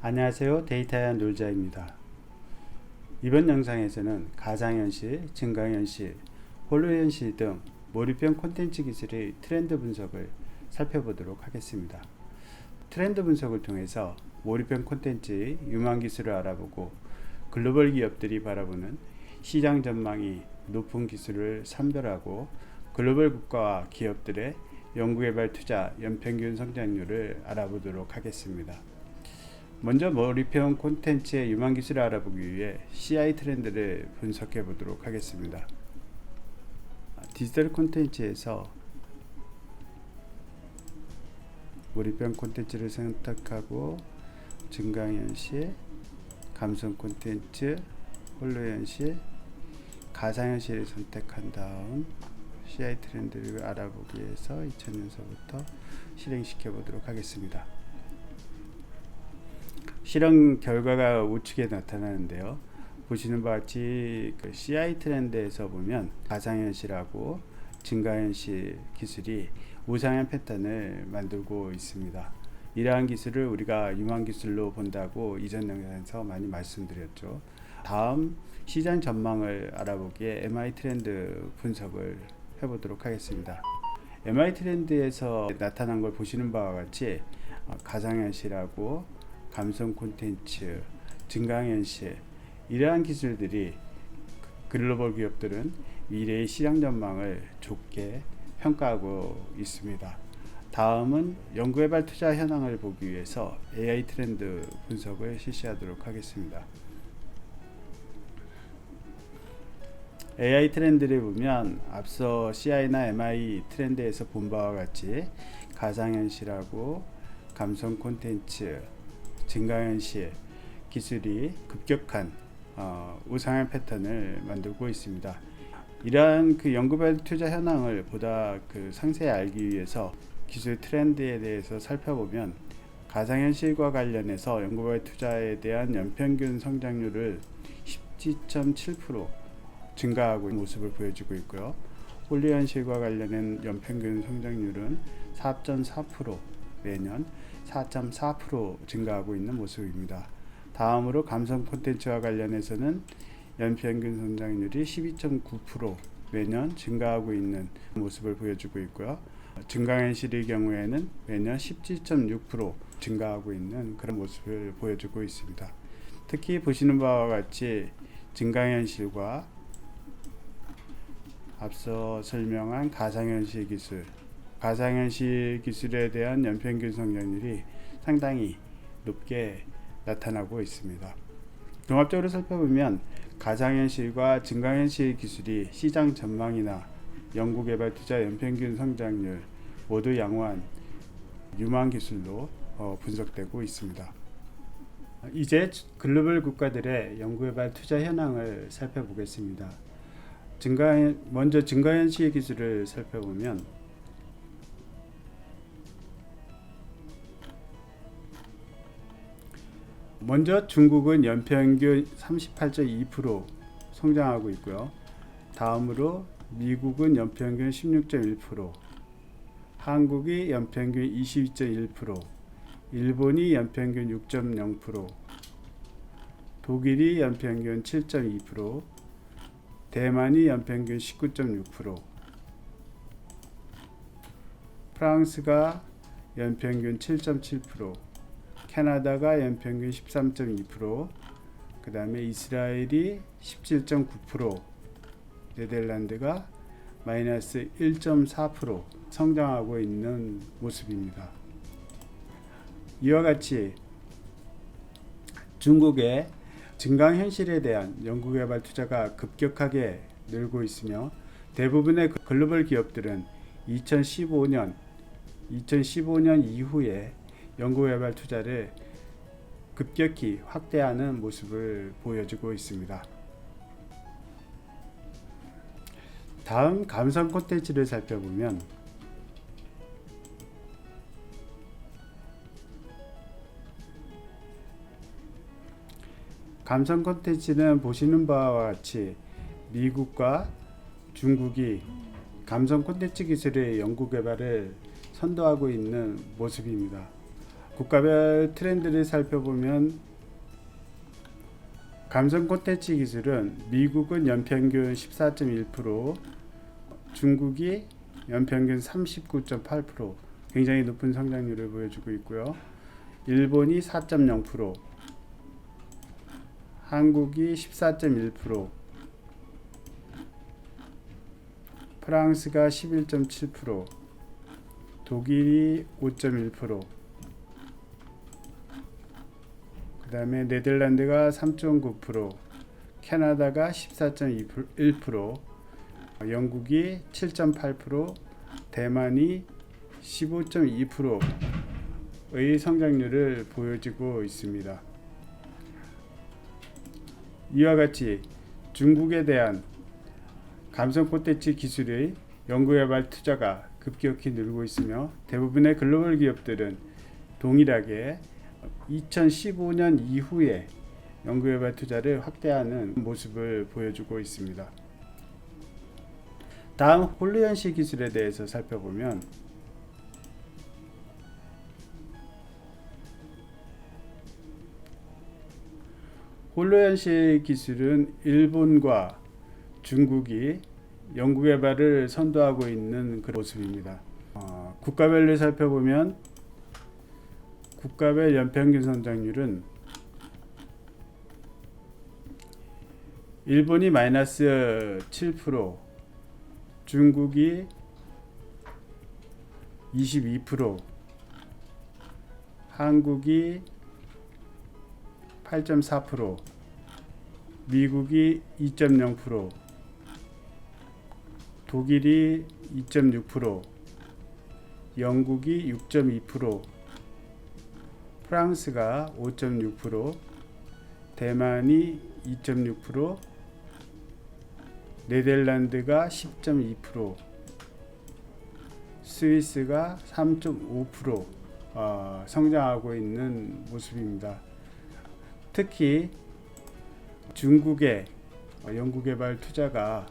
안녕하세요. 데이터야 놀자입니다. 이번 영상에서는 가상현실, 증강현실, 홀로현실 등 몰입형 콘텐츠 기술의 트렌드 분석을 살펴보도록 하겠습니다. 트렌드 분석을 통해서 몰입형 콘텐츠의 유망 기술을 알아보고 글로벌 기업들이 바라보는 시장 전망이 높은 기술을 선별하고 글로벌 국가와 기업들의 연구개발 투자 연평균 성장률을 알아보도록 하겠습니다. 먼저 몰입형 콘텐츠의 유망 기술을 알아보기 위해 CI 트렌드를 분석해 보도록 하겠습니다. 디지털 콘텐츠에서 몰입형 콘텐츠를 선택하고 증강현실, 감성 콘텐츠, 홀로현실, 가상현실을 선택한 다음 CI 트렌드를 알아보기 위해서 2000년서부터 실행시켜 보도록 하겠습니다. 실험 결과가 우측에 나타나는데요. 보시는 바와 같이 CI 트렌드에서 보면 가상현실하고 증강현실 기술이 우상향 패턴을 만들고 있습니다. 이러한 기술을 우리가 유망 기술로 본다고 이전 영상에서 많이 말씀드렸죠. 다음 시장 전망을 알아보기에 MI 트렌드 분석을 해보도록 하겠습니다. MI 트렌드에서 나타난 걸 보시는 바와 같이 가상현실하고 감성 콘텐츠, 증강현실 이러한 기술들이 글로벌 기업들은 미래의 시장 전망을 좋게 평가하고 있습니다. 다음은 연구개발 투자 현황을 보기 위해서 AI 트렌드 분석을 실시하도록 하겠습니다. AI 트렌드를 보면 앞서 CI나 MI 트렌드에서 본 바와 같이 가상현실하고 감성 콘텐츠, 증강현실 기술이 급격한 우상향 패턴을 만들고 있습니다. 이러한 연구개발 투자 현황을 보다 상세히 알기 위해서 기술 트렌드에 대해서 살펴보면 가상현실과 관련해서 연구개발 투자에 대한 연평균 성장률을 17.7% 증가하고 있는 모습을 보여주고 있고요. 홀로현실과 관련된 연평균 성장률은 4.4% 매년 4.4% 증가하고 있는 모습입니다. 다음으로 감성 콘텐츠와 관련해서는 연평균 성장률이 12.9% 매년 증가하고 있는 모습을 보여주고 있고요. 증강현실의 경우에는 매년 17.6% 증가하고 있는 그런 모습을 보여주고 있습니다. 특히 보시는 바와 같이 증강현실과 앞서 설명한 가상현실 기술, 가상현실 기술에 대한 연평균 성장률이 상당히 높게 나타나고 있습니다. 종합적으로 살펴보면 가상현실과 증강현실 기술이 시장 전망이나 연구개발 투자 연평균 성장률 모두 양호한 유망 기술로 분석되고 있습니다. 이제 글로벌 국가들의 연구개발 투자 현황을 살펴보겠습니다. 먼저 증강현실 기술을 살펴보면 먼저 중국은 연평균 38.2% 성장하고 있고요. 다음으로 미국은 연평균 16.1%, 한국이 연평균 22.1%, 일본이 연평균 6.0%, 독일이 연평균 7.2%, 대만이 연평균 19.6%, 프랑스가 연평균 7.7%, 캐나다가 연평균 13.2%, 그 다음에 이스라엘이 17.9%, 네덜란드가 마이너스 1.4% 성장하고 있는 모습입니다. 이와 같이 중국의 증강현실에 대한 연구개발 투자가 급격하게 늘고 있으며 대부분의 글로벌 기업들은 2015년 이후에 연구개발 투자를 급격히 확대하는 모습을 보여주고 있습니다. 다음 감성 콘텐츠를 살펴보면 감성 콘텐츠는 보시는 바와 같이 미국과 중국이 감성 콘텐츠 기술의 연구 개발을 선도하고 있는 모습입니다. 국가별 트렌드를 살펴보면 감성 콘텐츠 기술은 미국은 연평균 14.1%, 중국이 연평균 39.8%, 굉장히 높은 성장률을 보여주고 있고요. 일본이 4.0%, 한국이 14.1%, 프랑스가 11.7%, 독일이 5.1%, 그 다음에 네덜란드가 3.9%, 캐나다가 14.1%, 영국이 7.8%, 대만이 15.2%의 성장률을 보여주고 있습니다. 이와 같이 중국에 대한 감성 콘텐츠 기술의 연구개발 투자가 급격히 늘고 있으며 대부분의 글로벌 기업들은 동일하게 2015년 이후에 연구개발 투자를 확대하는 모습을 보여주고 있습니다. 다음 홀로현실 기술에 대해서 살펴보면 홀로현실 기술은 일본과 중국이 연구개발을 선도하고 있는 그런 모습입니다. 국가별로 살펴보면 국가별 연평균 성장률은 일본이 마이너스 7%, 중국이 22%, 한국이 8.4%, 미국이 2.0%, 독일이 2.6%, 영국이 6.2%, 프랑스가 5.6%, 대만이 2.6%, 네덜란드가 10.2%, 스위스가 3.5% 성장하고 있는 모습입니다. 특히 중국의 연구개발 투자가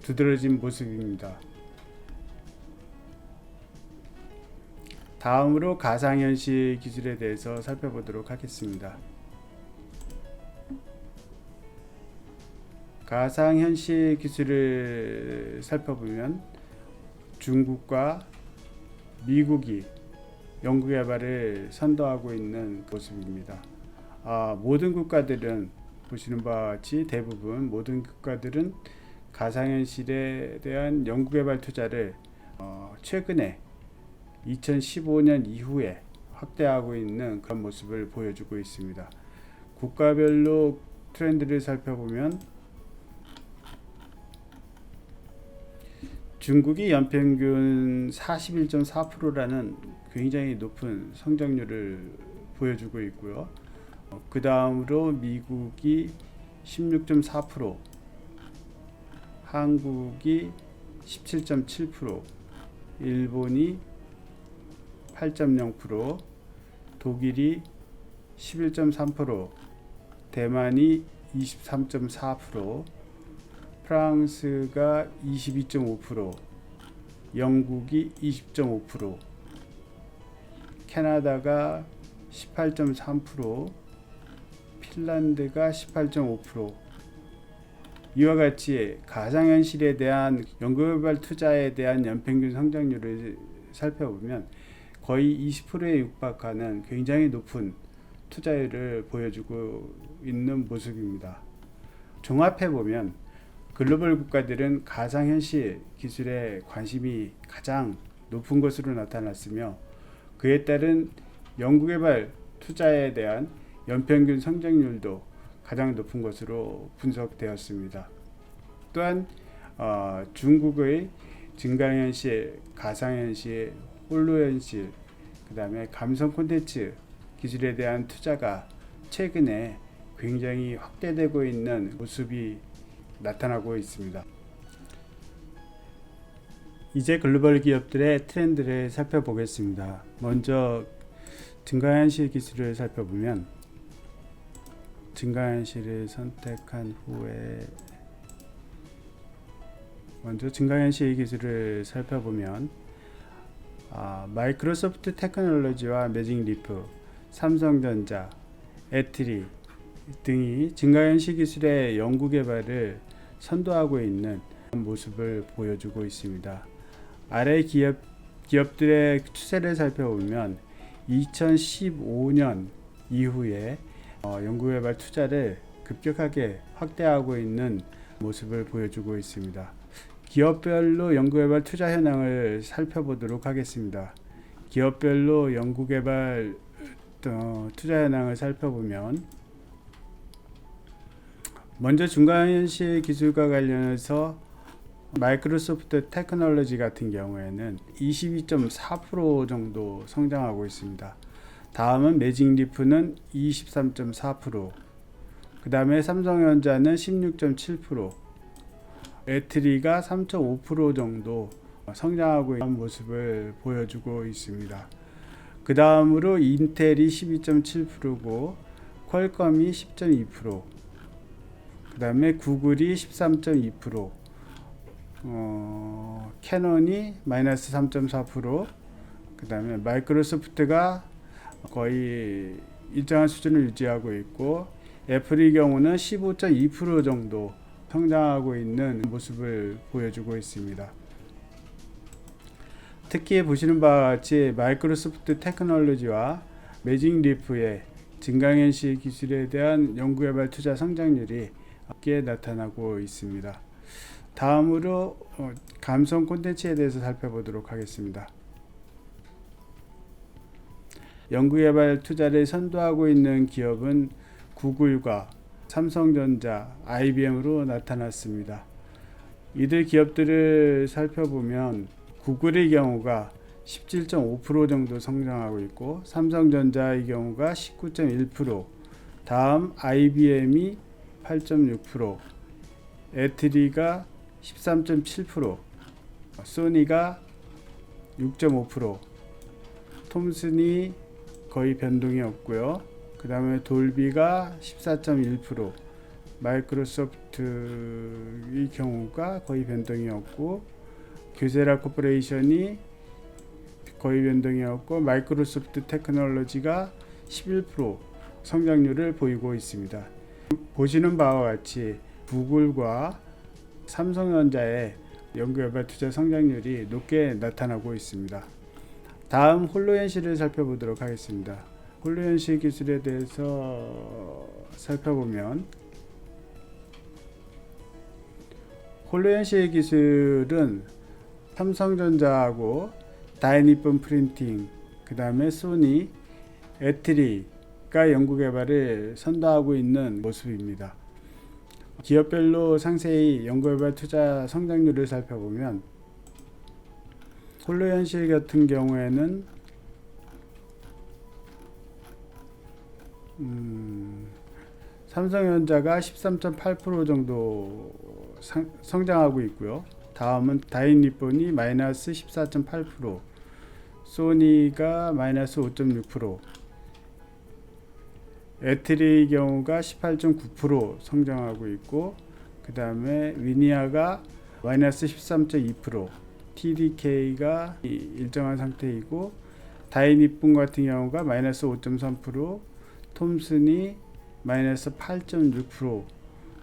두드러진 모습입니다. 다음으로 가상현실 기술에 대해서 살펴보도록 하겠습니다. 가상현실 기술을 살펴보면 중국과 미국이 연구개발을 선도하고 있는 모습입니다. 모든 국가들은 보시는 바와 같이 대부분 모든 국가들은 가상현실에 대한 연구개발 투자를 최근에 2015년 이후에 확대하고 있는 그런 모습을 보여주고 있습니다. 국가별로 트렌드를 살펴보면 중국이 연평균 41.4%라는 굉장히 높은 성장률을 보여주고 있고요. 그 다음으로 미국이 16.4%, 한국이 17.7%, 일본이 8.0%, 독일이 11.3%, 대만이 23.4%, 프랑스가 22.5%, 영국이 20.5%, 캐나다가 18.3%, 핀란드가 18.5%. 이와 같이 가상현실에 대한 연구개발 투자에 대한 연평균 성장률을 살펴보면 거의 20%에 육박하는 굉장히 높은 투자율을 보여주고 있는 모습입니다. 종합해보면 글로벌 국가들은 가상현실 기술에 관심이 가장 높은 것으로 나타났으며 그에 따른 연구개발 투자에 대한 연평균 성장률도 가장 높은 것으로 분석되었습니다. 또한 중국의 증강현실, 가상현실, 홀로현실, 그 다음에 감성 콘텐츠 기술에 대한 투자가 최근에 굉장히 확대되고 있는 모습이 나타나고 있습니다. 이제 글로벌 기업들의 트렌드를 살펴보겠습니다. 먼저 증강현실 기술을 살펴보면 증강현실을 선택한 후에 먼저 증강현실 기술을 살펴보면 마이크로소프트 테크놀로지와 매직리프, 삼성전자, 애트리 등이 증강현실 기술의 연구개발을 선도하고 있는 모습을 보여주고 있습니다. 아래 기업들의 추세를 살펴보면 2015년 이후에 연구개발 투자를 급격하게 확대하고 있는 모습을 보여주고 있습니다. 기업별로 연구개발 투자 현황을 살펴보도록 하겠습니다. 기업별로 연구개발 투자 현황을 살펴보면 먼저 증강현실 기술과 관련해서 마이크로소프트 테크놀로지 같은 경우에는 22.4% 정도 성장하고 있습니다. 다음은 매직리프는 23.4%, 그 다음에 삼성전자는 16.7%, 애트리가 3.5% 정도 성장하고 있는 모습을 보여주고 있습니다. 그 다음으로 인텔이 12.7%고 퀄컴이 10.2%, 그 다음에 구글이 13.2%, 캐논이 마이너스 3.4%, 그 다음에 마이크로소프트가 거의 일정한 수준을 유지하고 있고, 애플의 경우는 15.2% 정도 성장하고 있는 모습을 보여주고 있습니다. 특히 보시는 바와 같이 마이크로소프트 테크놀로지와 매직리프의 증강현실 기술에 대한 연구개발 투자 성장률이 높게 나타나고 있습니다. 다음으로 감성 콘텐츠에 대해서 살펴보도록 하겠습니다. 연구개발 투자를 선도하고 있는 기업은 구글과 삼성전자, IBM으로 나타났습니다. 이들 기업들을 살펴보면 구글의 경우가 17.5% 정도 성장하고 있고, 삼성전자의 경우가 19.1%, 다음 IBM이 8.6%, 애트리가 13.7%, 소니가 6.5%, 톰슨이 거의 변동이 없고요. 그 다음에 돌비가 14.1%, 마이크로소프트의 경우가 거의 변동이 없고, 교세라 코퍼레이션이 거의 변동이 없고, 마이크로소프트 테크놀로지가 11% 성장률을 보이고 있습니다. 보시는 바와 같이 구글과 삼성전자의 연구개발 투자 성장률이 높게 나타나고 있습니다. 다음 홀로현실을 살펴보도록 하겠습니다. 홀로현실 기술에 대해서 살펴보면, 홀로현실 기술은 삼성전자하고 다이니폰 프린팅, 그 다음에 소니, 애트리가 연구개발을 선도하고 있는 모습입니다. 기업별로 상세히 연구개발 투자 성장률을 살펴보면, 홀로현실 같은 경우에는 삼성전자가 13.8% 정도 성장하고 있고요. 다음은 다이니폰이 마이너스 14.8%, 소니가 마이너스 5.6%, 애트리의 경우가 18.9% 성장하고 있고, 그 다음에 위니아가 마이너스 13.2%, TDK가 일정한 상태이고, 다이니폰 같은 경우가 마이너스 5.3%, 톰슨이 마이너스 8.6%,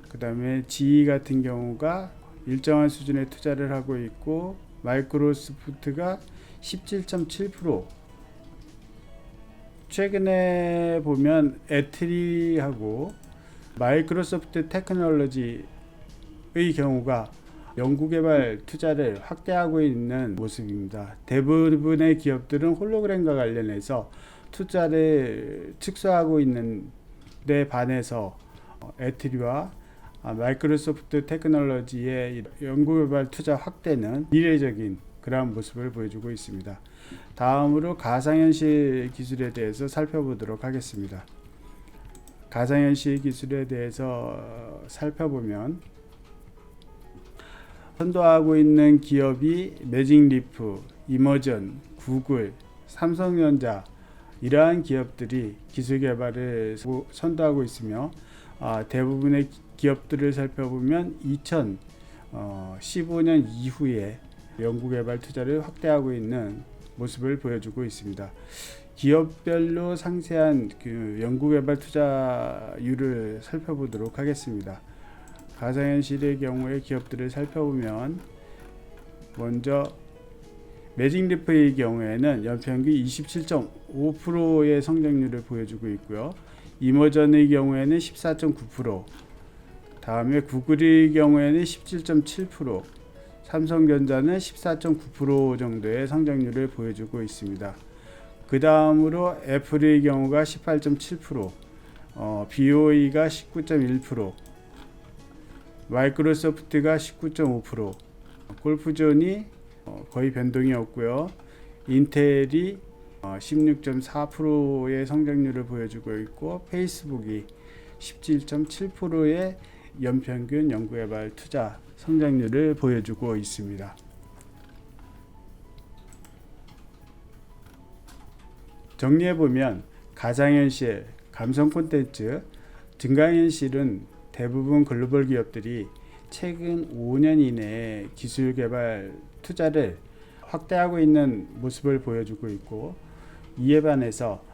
그 다음에 GE 같은 경우가 일정한 수준의 투자를 하고 있고, 마이크로소프트가 17.7%. 최근에 보면 애트리하고 마이크로소프트 테크놀로지의 경우가 연구개발 투자를 확대하고 있는 모습입니다. 대부분의 기업들은 홀로그램과 관련해서 투자를 축소하고 있는 데 반해서 애트리와 마이크로소프트 테크놀로지의 연구개발 투자 확대는 이례적인 그러한 모습을 보여주고 있습니다. 다음으로 가상현실 기술에 대해서 살펴보도록 하겠습니다. 가상현실 기술에 대해서 살펴보면, 선도하고 있는 기업이 매직리프, 이머전, 구글, 삼성전자, 이러한 기업들이 기술 개발을 선도하고 있으며, 대부분의 기업들을 살펴보면 2015년 이후에 연구개발 투자를 확대하고 있는 모습을 보여주고 있습니다. 기업별로 상세한 그 연구개발 투자율을 살펴보도록 하겠습니다. 가상현실의 경우에 기업들을 살펴보면 먼저 매직리프의 경우에는 연평균 27.5%의 성장률을 보여주고 있고요. 이머전의 경우에는 14.9%, 다음에 구글의 경우에는 17.7%, 삼성전자는 14.9% 정도의 성장률을 보여주고 있습니다. 그 다음으로 애플의 경우가 18.7%, BOE가 19.1%, 마이크로소프트가 19.5%, 골프존이 거의 변동이 없고요. 인텔이 16.4%의 성장률을 보여주고 있고, 페이스북이 17.7%의 연평균 연구개발 투자 성장률을 보여주고 있습니다. 정리해보면 가상현실, 감성 콘텐츠, 증강현실은 대부분 글로벌 기업들이 최근 5년 이내에 기술 개발 투자를 확대하고 있는 모습을 보여주고 있고, 이에 반해서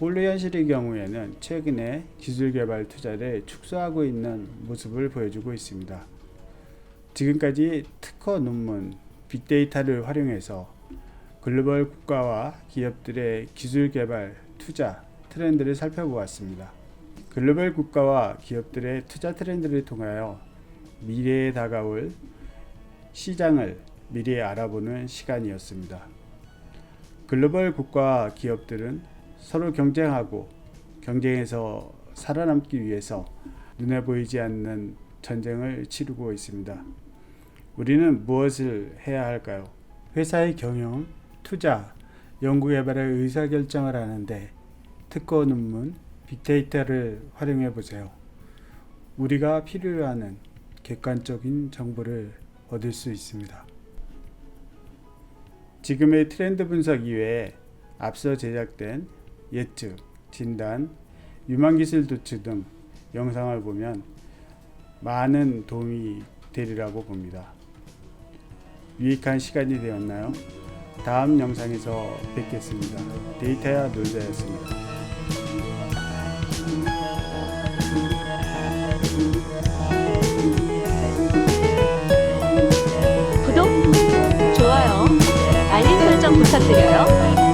홀로현실의 경우에는 최근에 기술 개발 투자를 축소하고 있는 모습을 보여주고 있습니다. 지금까지 특허 논문, 빅데이터를 활용해서 글로벌 국가와 기업들의 기술 개발 투자 트렌드를 살펴보았습니다. 글로벌 국가와 기업들의 투자 트렌드를 통하여 미래에 다가올 시장을 미리 알아보는 시간이었습니다. 글로벌 국가와 기업들은 서로 경쟁하고 경쟁에서 살아남기 위해서 눈에 보이지 않는 전쟁을 치르고 있습니다. 우리는 무엇을 해야 할까요? 회사의 경영, 투자, 연구개발의 의사결정을 하는데 특허 논문, 빅데이터를 활용해 보세요. 우리가 필요로 하는 객관적인 정보를 얻을 수 있습니다. 지금의 트렌드 분석 이외에 앞서 제작된 예측, 진단, 유망기술 도출 등 영상을 보면 많은 도움이 되리라고 봅니다. 유익한 시간이 되었나요? 다음 영상에서 뵙겠습니다. 데이터야 놀자였습니다. 구독, 좋아요, 알림 설정 부탁드려요.